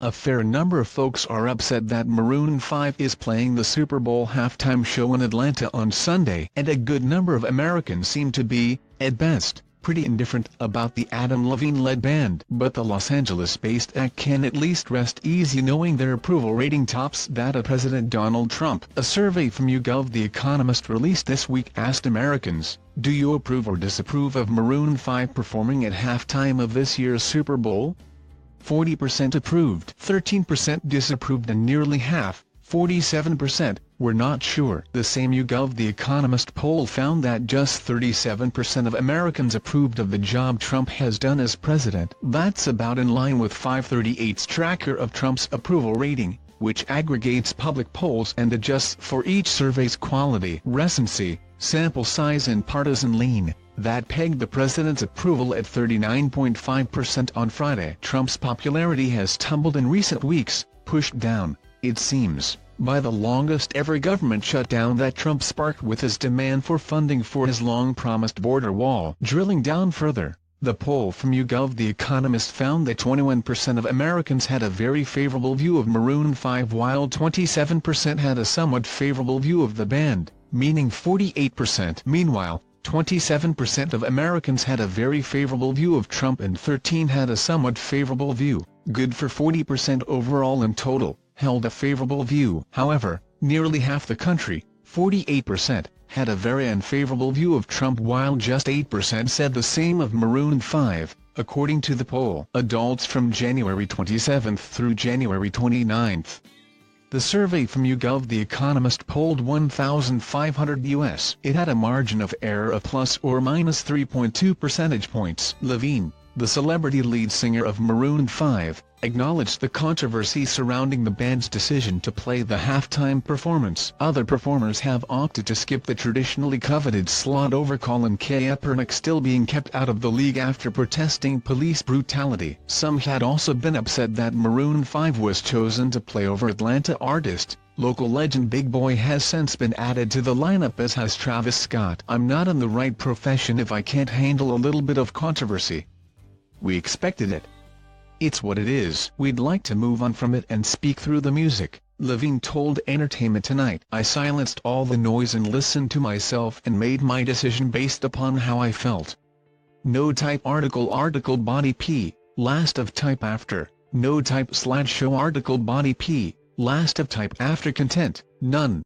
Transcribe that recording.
A fair number of folks are upset that Maroon 5 is playing the Super Bowl halftime show in Atlanta on Sunday, and a good number of Americans seem to be, at best, pretty indifferent about the Adam Levine-led band. But the Los Angeles-based act can at least rest easy knowing their approval rating tops that of President Donald Trump. A survey from YouGov The Economist released this week asked Americans, "Do you approve or disapprove of Maroon 5 performing at halftime of this year's Super Bowl?" 40% approved, 13% disapproved, and nearly half, 47%, were not sure. The same YouGov The Economist poll found that just 37% of Americans approved of the job Trump has done as president. That's about in line with 538's tracker of Trump's approval rating, which aggregates public polls and adjusts for each survey's quality, recency, sample size and partisan lean. That pegged the president's approval at 39.5% on Friday. Trump's popularity has tumbled in recent weeks, pushed down, it seems, by the longest-ever government shutdown that Trump sparked with his demand for funding for his long-promised border wall. Drilling down further, the poll from YouGov The Economist found that 21% of Americans had a very favorable view of Maroon 5 while 27% had a somewhat favorable view of the band, meaning 48%. Meanwhile, 27% of Americans had a very favorable view of Trump and 13% had a somewhat favorable view. Good for 40% overall in total, held a favorable view. However, nearly half the country, 48%, had a very unfavorable view of Trump while just 8% said the same of Maroon 5, according to the poll. Adults from January 27 through January 29. The survey from YouGov The Economist polled 1,500 U.S. It had a margin of error of plus or minus 3.2 percentage points. Levine, the celebrity lead singer of Maroon 5, acknowledged the controversy surrounding the band's decision to play the halftime performance. Other performers have opted to skip the traditionally coveted slot over Colin Kaepernick still being kept out of the league after protesting police brutality. Some had also been upset that Maroon 5 was chosen to play over Atlanta artist. Local legend Big Boy has since been added to the lineup, as has Travis Scott. "I'm not in the right profession if I can't handle a little bit of controversy. We expected it. It's what it is. We'd like to move on from it and speak through the music," Levine told Entertainment Tonight. "I silenced all the noise and listened to myself and made my decision based upon how I felt. No type article body P, last of type after, no type /show article body P, last of type after content, none."